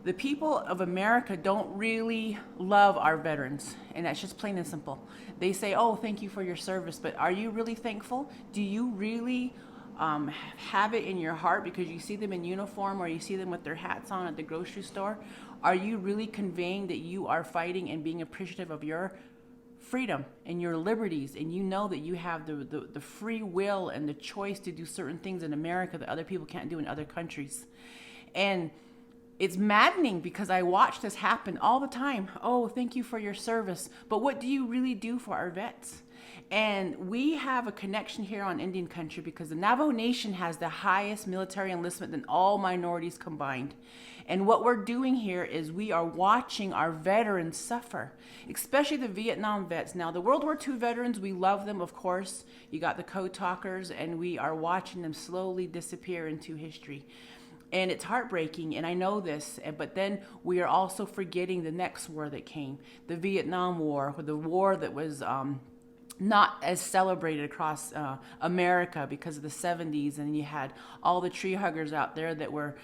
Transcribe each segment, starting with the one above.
The people of America don't really love our veterans, and that's just plain and simple. They say, oh, thank you for your service, but are you really thankful? Do you really have it in your heart because you see them in uniform or you see them with their hats on at the grocery store? Are you really conveying that you are fighting and being appreciative of your freedom and your liberties, and you know that you have the free will and the choice to do certain things in America that other people can't do in other countries? And it's maddening because I watch this happen all the time. Oh, thank you for your service. But what do you really do for our vets? And we have a connection here on Indian country because the Navajo Nation has the highest military enlistment than all minorities combined. And what we're doing here is we are watching our veterans suffer, especially the Vietnam vets. Now, the World War II veterans, we love them, of course. You got the code talkers, and we are watching them slowly disappear into history. And it's heartbreaking, and I know this, but then we are also forgetting the next war that came, the Vietnam War, the war that was not as celebrated across America because of the 70s, and you had all the tree huggers out there that were,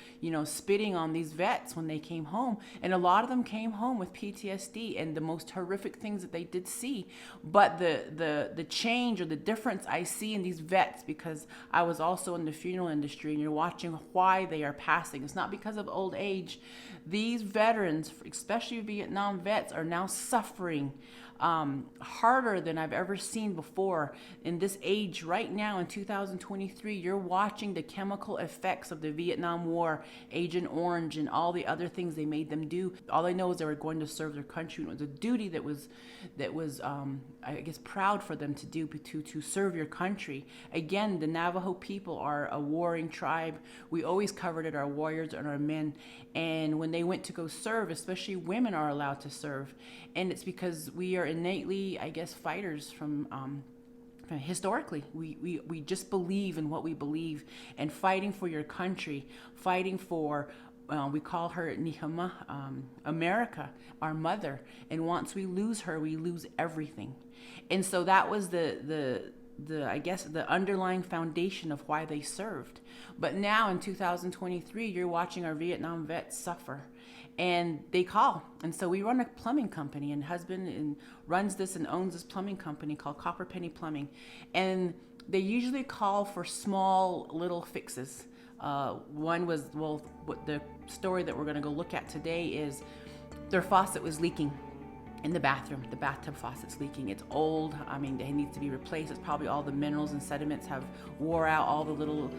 spitting on these vets when they came home, and a lot of them came home with PTSD and the most horrific things that they did see. But the change or the difference I see in these vets, because I was also in the funeral industry, and you're watching why they are passing. It's not because of old age. These veterans, especially Vietnam vets, are now suffering harder than I've ever seen before. In this age right now in 2023, you're watching the chemical effects of the Vietnam War, Agent Orange, and all the other things they made them do. All I know is they were going to serve their country, and it was a duty that was I guess proud for them to do, to serve your country. Again, the Navajo people are a warring tribe. We always covered it, our warriors and our men. And when they went to go serve, especially women are allowed to serve. And it's because we are innately, I guess, fighters from historically. We just believe in what we believe, and fighting for your country, fighting for, we call her Nihama, America, our mother. And once we lose her, we lose everything. And so that was the I guess the underlying foundation of why they served. But now in 2023, you're watching our Vietnam vets suffer, and they call. And so we run a plumbing company, and husband runs this and owns this plumbing company called Copper Penny Plumbing. And they usually call for small little fixes. One was, what the story that we're going to go look at today is their faucet was leaking in the bathroom. The bathtub faucet's leaking. It's old. I mean, it needs to be replaced. It's probably all the minerals and sediments have wore out all the little,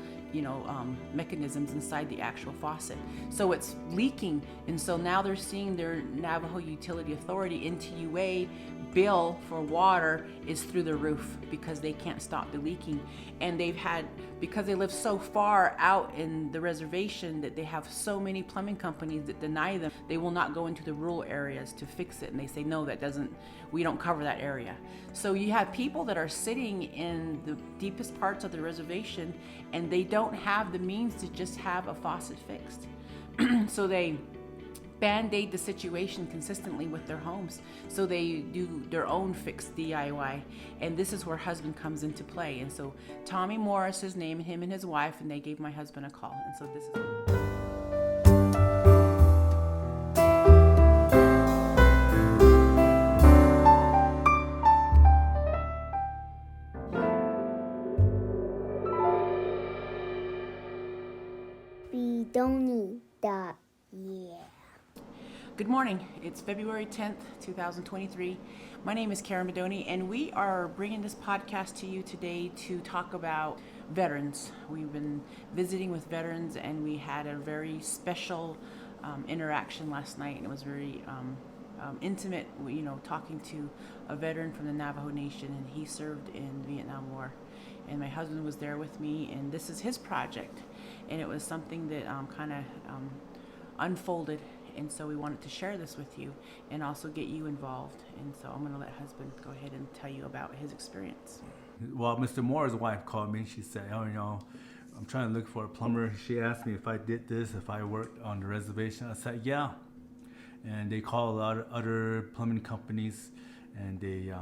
mechanisms inside the actual faucet. So it's leaking. And so now they're seeing their Navajo Utility Authority, NTUA, bill for water is through the roof because they can't stop the leaking. And because they live so far out in the reservation, that they have so many plumbing companies that deny them. They will not go into the rural areas to fix it. And they say, no, we don't cover that area. So you have people that are sitting in the deepest parts of the reservation, and they don't have the means to just have a faucet fixed. So they band-aid the situation consistently with their homes. So they do their own fixed DIY. And this is where husband comes into play. And so Tommy Morris, his name, him and his wife, and they gave my husband a call. And so this is... Bedonies. Good morning. It's February 10th, 2023. My name is Karen Bedonies, and we are bringing this podcast to you today to talk about veterans. We've been visiting with veterans, and we had a very special interaction last night, and it was very intimate, talking to a veteran from the Navajo Nation, and he served in the Vietnam War. And my husband was there with me, and this is his project. And it was something that unfolded, and so we wanted to share this with you and also get you involved. And so I'm going to let husband go ahead and tell you about his experience. Well, Mr. Moore's wife called me. She said, I'm trying to look for a plumber. She asked me if I did this, if I worked on the reservation. I said, yeah. And they called a lot of other plumbing companies, and they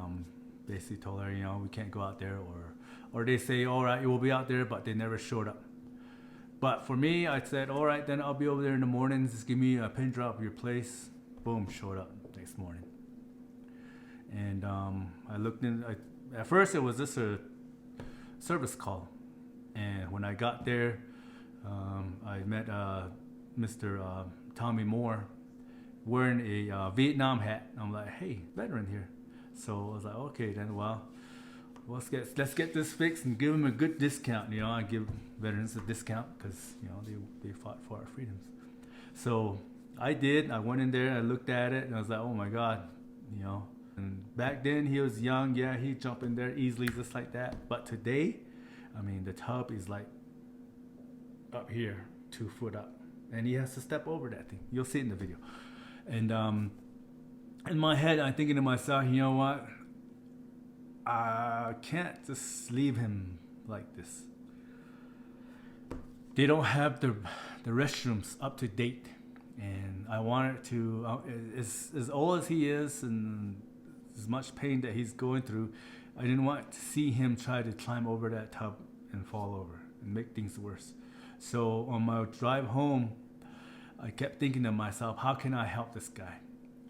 basically told her, we can't go out there, or they say, all right, you will be out there, but they never showed up. But for me, I said, all right, then I'll be over there in the mornings. Just give me a pin drop of your place. Boom, showed up next morning. And I looked in. At first, it was just a service call. And when I got there, I met Mr. Tommy Moore wearing a Vietnam hat. I'm like, hey, veteran here. So I was like, okay, then, well, let's get this fixed and give them a good discount. You know, I give veterans a discount because, you know, they fought for our freedoms. So I did. I went in there, I looked at it, and I was like, oh my God, you know. And back then he was young, yeah, he'd jump in there easily just like that. But today, I mean, the tub is like up here, 2 foot up. And he has to step over that thing. You'll see it in the video. And in my head, I'm thinking to myself, you know what? I can't just leave him like this. They don't have the restrooms up to date. And I wanted to, as old as he is and as much pain that he's going through, I didn't want to see him try to climb over that tub and fall over and make things worse. So on my drive home, I kept thinking to myself, how can I help this guy?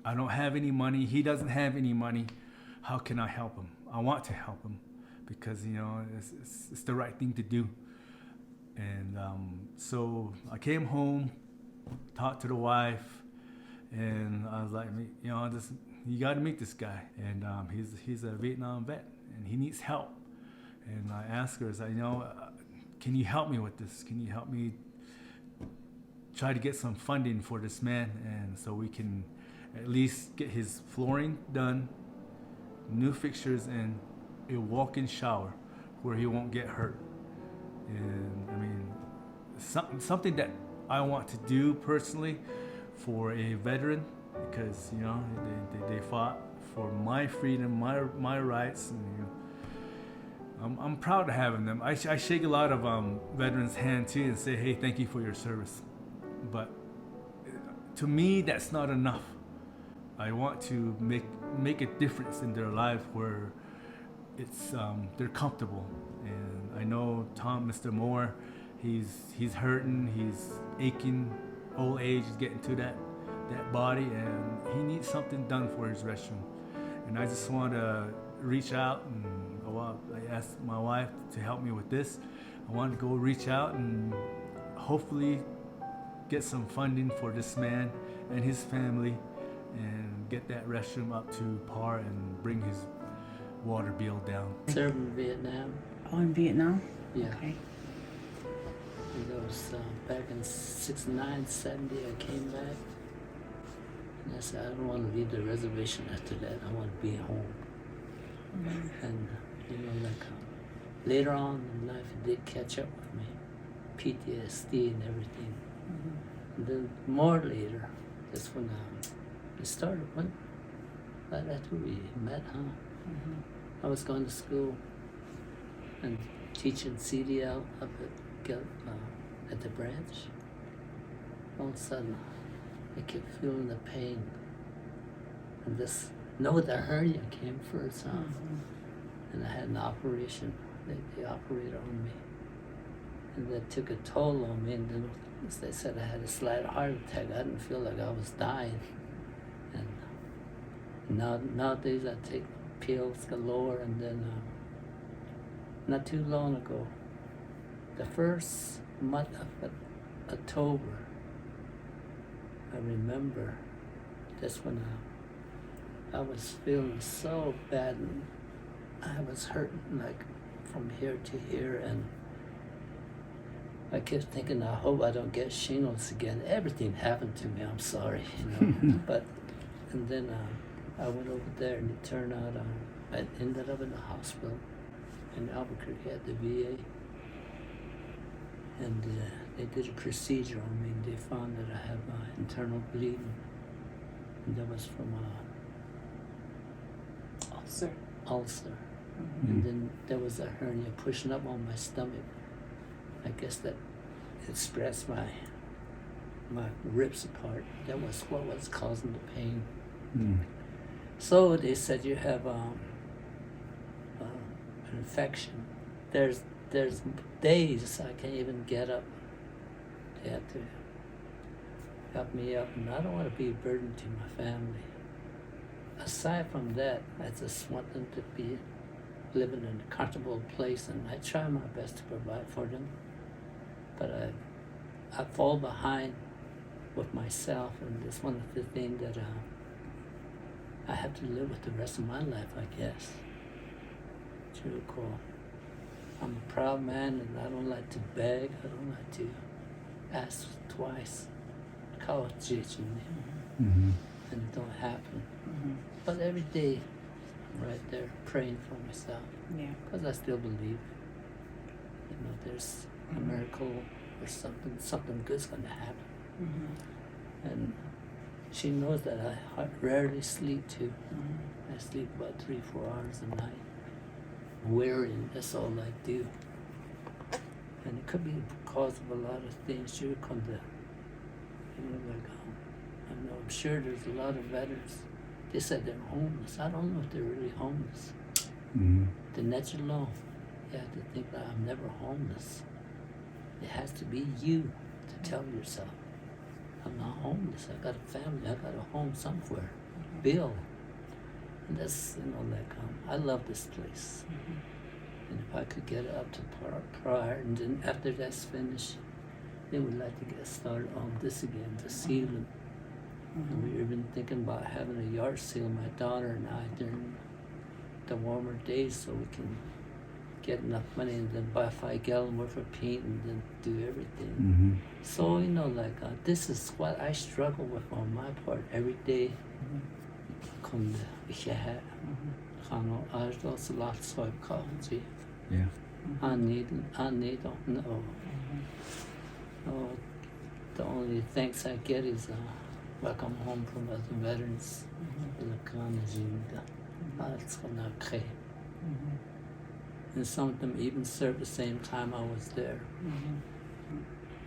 I don't have any money. He doesn't have any money. How can I help him? I want to help him because, you know, it's the right thing to do. And so I came home, talked to the wife, and I was like, you know, you got to meet this guy. And he's a Vietnam vet, and he needs help. And I asked her, I said, you know, can you help me with this? Can you help me try to get some funding for this man, and so we can at least get his flooring done, new fixtures, and a walk-in shower where he won't get hurt. And I mean, something that I want to do personally for a veteran, because, you know, they fought for my freedom, my rights, and, you know, I'm proud of having them. I shake a lot of veterans' hand too and say, hey, thank you for your service. But to me, that's not enough. I want to make a difference in their life where it's they're comfortable. And I know Mr. Moore, he's hurting, he's aching, old age is getting to that body, and he needs something done for his restroom. And I just want to reach out, and I asked my wife to help me with this. I want to go reach out and hopefully get some funding for this man and his family and get that restroom up to par and bring his water bill down. Served in Vietnam. Oh, in Vietnam? Yeah. Okay. And that was back in 69, 70, I came back. And I said, I don't want to leave the reservation after that. I want to be home. Mm-hmm. And, you know, like later on in life, it did catch up with me. PTSD and everything. Mm-hmm. And then more later, that's when it started. Right after we met, huh? Mm-hmm. I was going to school and teaching CDL up at the branch. All of a sudden, I kept feeling the pain. And the hernia came first, huh? Mm-hmm. And I had an operation. They operated on me. And that took a toll on me. And then they said I had a slight heart attack. I didn't feel like I was dying. And nowadays I take pills galore. And then not too long ago, the first month of October, I remember that's when I was feeling so bad, and I was hurting like from here to here, and I kept thinking, I hope I don't get shingles again. Everything happened to me, I'm sorry, you know. And then I went over there, and it turned out I ended up in the hospital in Albuquerque at the VA. And they did a procedure on me, and they found that I have internal bleeding. And that was from ulcer. Mm-hmm. And then there was a hernia pushing up on my stomach. I guess that expressed my ribs apart. That was what was causing the pain. Mm. So they said you have an infection. There's days I can't even get up they have to help me up, and I don't want to be a burden to my family. Aside from that, I just want them to be living in a comfortable place, and I try my best to provide for them. But I fall behind with myself, and it's one of the things that I have to live with the rest of my life, I guess. It's really cool. I'm a proud man, and I don't like to beg. I don't like to ask twice. Call it judging, and it don't happen. But every day, I'm right there praying for myself, Yeah. because I still believe, there's a miracle or something good's gonna happen. And she knows that I rarely sleep too. I sleep about 3-4 hours a night. Weary, and that's all I do. And it could be because of a lot of things. She would come to, I'm sure there's a lot of veterans. They said they're homeless. I don't know if they're really homeless. The net alone, you have to think that I'm never homeless. It has to be you to tell yourself, I'm not homeless. I got a family. I got a home somewhere. Bill. And that's, I love this place. And if I could get it up to par, and then after that's finished, then we'd like to get started on this again, the ceiling. And we've been thinking about having a yard sale, my daughter and I, during the warmer days, so we can get enough money and then buy 5 gallons worth of paint and then do everything. So, this is what I struggle with on my part every day. Come to there's lots of coffee. Yeah. I need no. Oh, the only thanks I get is welcome home from other veterans. And some of them even served the same time I was there.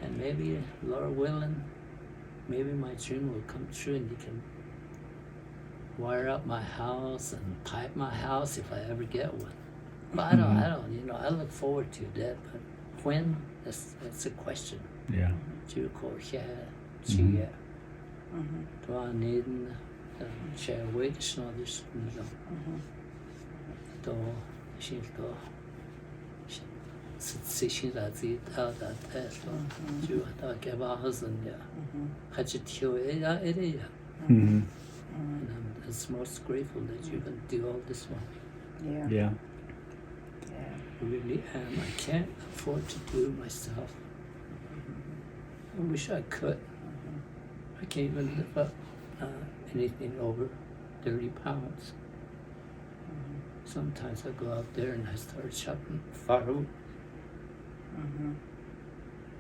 And maybe, Lord willing, maybe my dream will come true, and you can wire up my house and pipe my house if I ever get one. But I don't, I look forward to that, but when, that's a question. Yeah. Do I need share weight, snoddish, and I'm just most grateful that you can do all this one. Yeah. Yeah. I really am. I can't afford to do it myself. I wish I could. I can't even lift up anything over 30 pounds. Sometimes I go out there and I start chopping firewood.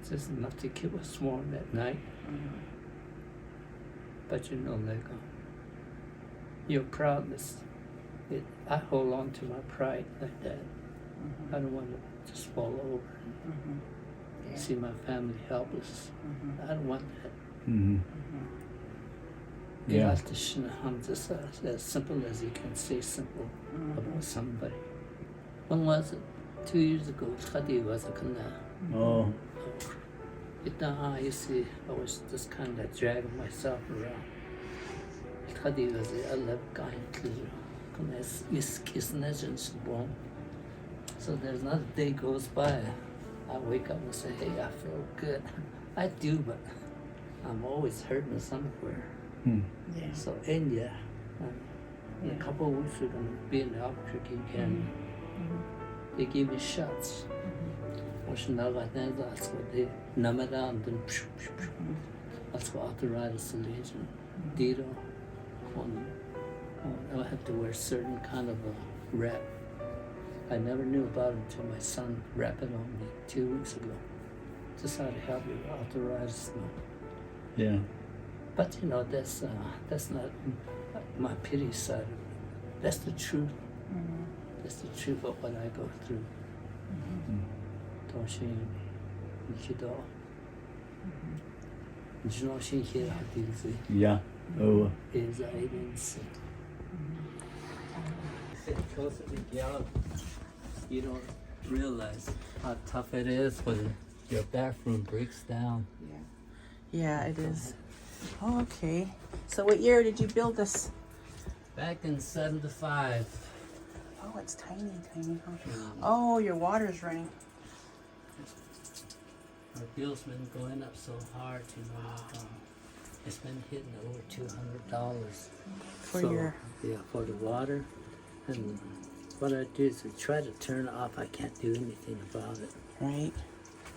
Just enough to keep us warm at night. But your proudness, I hold on to my pride like that. I don't want to just fall over and see my family helpless. I don't want that. Yeah. I'm just as simple as you can say simple about somebody. When was it? 2 years ago, Khadi was a kind of. Oh. You see, I was just kind of dragging myself around. Khadi was a love guy clear. So there's not a day goes by. I wake up and say, hey, I feel good. I do, but I'm always hurting somewhere. Yeah. So India, in a couple of weeks we're going to be in Albuquerque again. They give me shots. That's what they numb it out, and then that's what arthritis lesion. Dito. I have to wear certain kind of a wrap. I never knew about it until my son wrapped it on me 2 weeks ago. Just how to help you with arthritis now. Yeah. But that's not my pity side of it. That's the truth. That's the truth of what I go through. Yeah. Oh. Is I didn't see. Sit closer together. You don't realize how tough it is for Your bathroom breaks down. Yeah, it is. Oh, okay. So what year did you build this? Back in '75. Oh, it's tiny, tiny. Huh? Oh, your water's running. Our bill's been going up so hard, it's been hitting over $200 For your... Yeah, for the water. And what I do is I try to turn it off. I can't do anything about it. Right.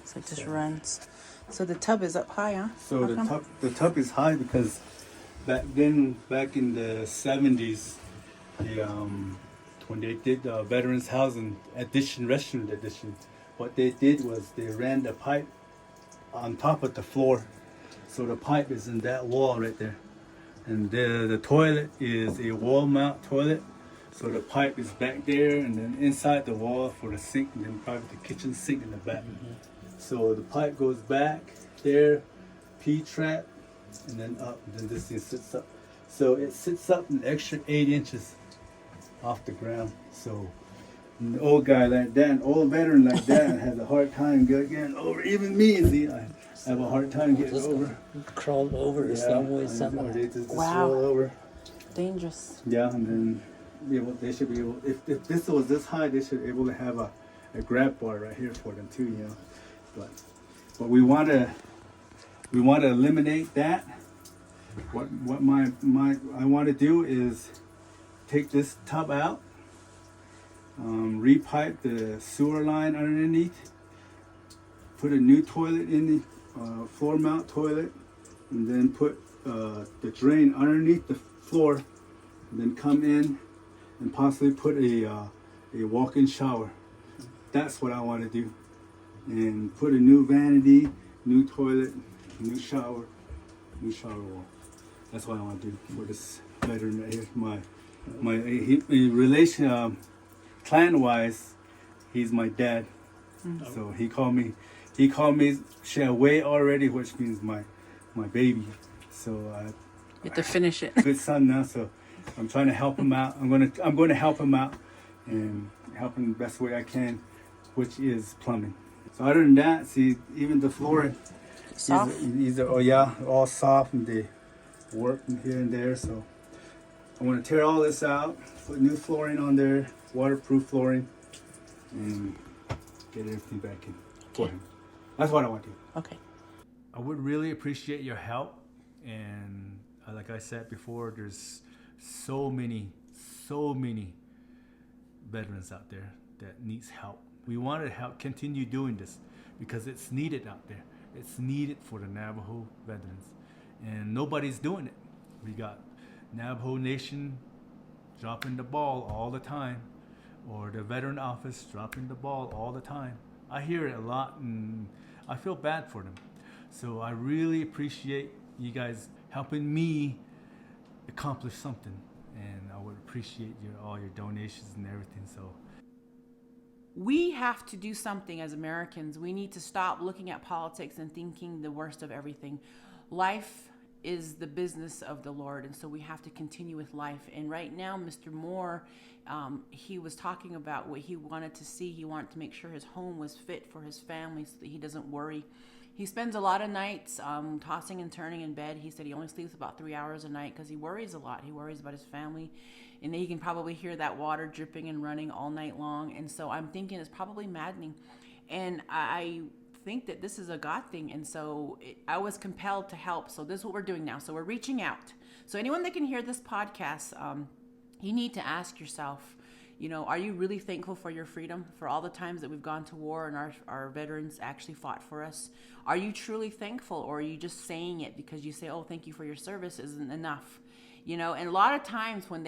So it just runs. So the tub is up high, huh? So the tub is high because back in the 70s, when they did the Veterans Housing Restaurant Edition, what they did was they ran the pipe on top of the floor. So the pipe is in that wall right there. And the toilet is a wall mount toilet. So the pipe is back there and then inside the wall for the sink and then probably the kitchen sink in the back. So the pipe goes back there, P-trap, and then up, and then this thing sits up. So it sits up an extra 8 inches off the ground. So an old guy like that, an old veteran like that has a hard time getting over. Even me, see, I have a hard time getting over. Crawled over some way, somehow. Or they just Wow. roll over. Dangerous. Yeah, and then they should be able, if this was this high, they should be able to have a grab bar right here for them too, But we want to eliminate that. What I want to do is take this tub out, repipe the sewer line underneath, put a new toilet in the floor mount toilet, and then put the drain underneath the floor, and then come in and possibly put a walk-in shower. That's what I want to do. And put a new vanity, new toilet, new shower wall. That's what I want to do for this veteran right here. My relation, clan-wise, he's my dad. So he called me Shaway already, which means my baby. So You have to finish it. good son now. So I'm trying to help him out. I'm going to help him out and help him the best way I can, which is plumbing. So other than that, see, even the flooring, Soft? all soft, and they work from here and there. So I want to tear all this out, put new flooring on there, waterproof flooring, and get everything back in for him. That's what I want to do. Okay. I would really appreciate your help, and like I said before, there's so many veterans out there that needs help. We want to help continue doing this because it's needed out there. It's needed for the Navajo veterans, and nobody's doing it. We got Navajo Nation dropping the ball all the time, or the veteran office dropping the ball all the time. I hear it a lot, and I feel bad for them. So I really appreciate you guys helping me accomplish something, and I would appreciate all your donations and everything. So We have to do something as Americans. We need to stop looking at politics and thinking the worst of everything. Life is the business of the Lord, and so we have to continue with life. And right now, Mr. Moore, he was talking about what he wanted to see. He wanted to make sure his home was fit for his family so that he doesn't worry. He spends a lot of nights tossing and turning in bed. He said he only sleeps about 3 hours a night because he worries a lot. He worries about his family. And then you can probably hear that water dripping and running all night long. And so I'm thinking it's probably maddening. And I think that this is a God thing. And so I was compelled to help. So this is what we're doing now. So we're reaching out. So anyone that can hear this podcast, you need to ask yourself, are you really thankful for your freedom, for all the times that we've gone to war and our veterans actually fought for us? Are you truly thankful, or are you just saying it because you say, oh, thank you for your service isn't enough? And a lot of times when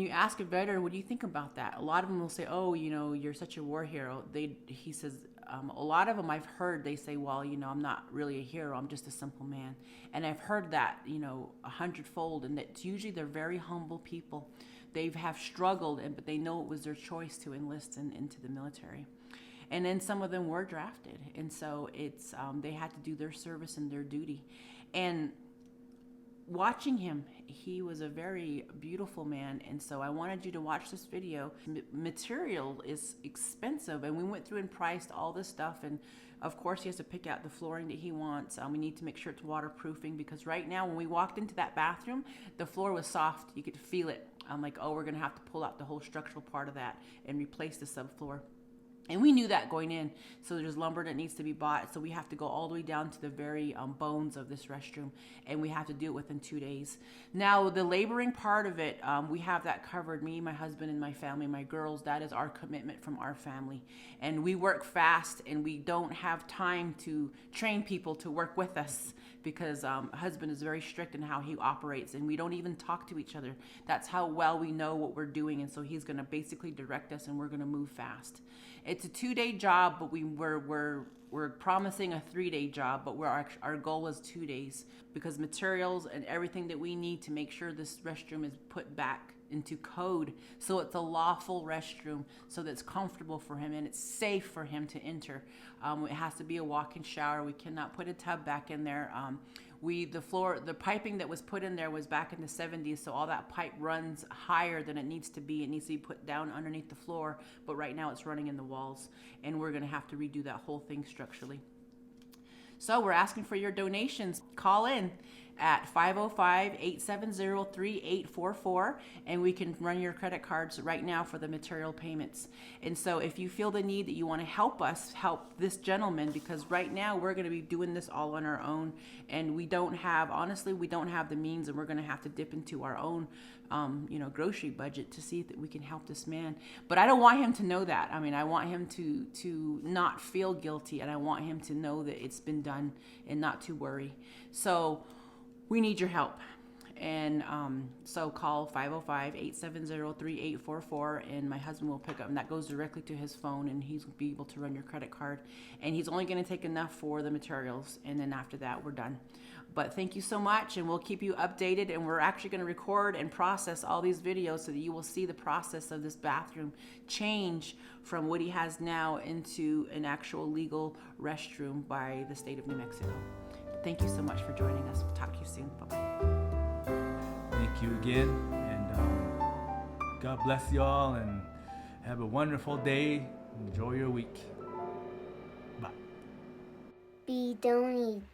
you ask a veteran, what do you think about that? A lot of them will say, oh, you're such a war hero. He says, a lot of them I've heard, they say, well, I'm not really a hero. I'm just a simple man. And I've heard that, 100-fold. And that's usually they're very humble people. They have struggled, but they know it was their choice to enlist into the military. And then some of them were drafted. And so it's they had to do their service and their duty. And watching him, he was a very beautiful man, and so I wanted you to watch this video. Material is expensive, and we went through and priced all this stuff, and of course he has to pick out the flooring that he wants. We need to make sure it's waterproofing, because right now when we walked into that bathroom, the floor was soft. You could feel it. I'm like, oh, we're gonna have to pull out the whole structural part of that and replace the subfloor. And we knew that going in. So there's lumber that needs to be bought. So we have to go all the way down to the very bones of this restroom. And we have to do it within 2 days. Now, the laboring part of it, we have that covered. Me, my husband, and my family, my girls, that is our commitment from our family. And we work fast, and we don't have time to train people to work with us, because husband is very strict in how he operates, and we don't even talk to each other. That's how well we know what we're doing. And so he's going to basically direct us, and we're going to move fast. It's a 2-day job, but we're promising a 3-day job, but our goal is 2 days, because materials and everything that we need to make sure this restroom is put back into code, so it's a lawful restroom, so that's comfortable for him and it's safe for him to enter. It has to be a walk-in shower. We cannot put a tub back in there. The piping that was put in there was back in the 70s, so all that pipe runs higher than it needs to be. It needs to be put down underneath the floor, but right now it's running in the walls, and we're going to have to redo that whole thing structurally. So we're asking for your donations. Call in at 505-870-3844, and we can run your credit cards right now for the material payments. And so if you feel the need that you want to help us help this gentleman, because right now we're going to be doing this all on our own, and we don't have the means, and we're going to have to dip into our own grocery budget to see that we can help this man. But I don't want him to know that. I mean, I want him to not feel guilty, and I want him to know that it's been done and not to worry. So we need your help. And so call 505-870-3844, and my husband will pick up, and that goes directly to his phone, and he's be able to run your credit card. And he's only going to take enough for the materials, and then after that we're done. But thank you so much, and we'll keep you updated, and we're actually going to record and process all these videos so that you will see the process of this bathroom change from what he has now into an actual legal restroom by the state of New Mexico. Thank you so much for joining us. We'll talk to you soon. Bye-bye. Thank you again, and God bless you all, and have a wonderful day. Enjoy your week. Bye. Bedonies.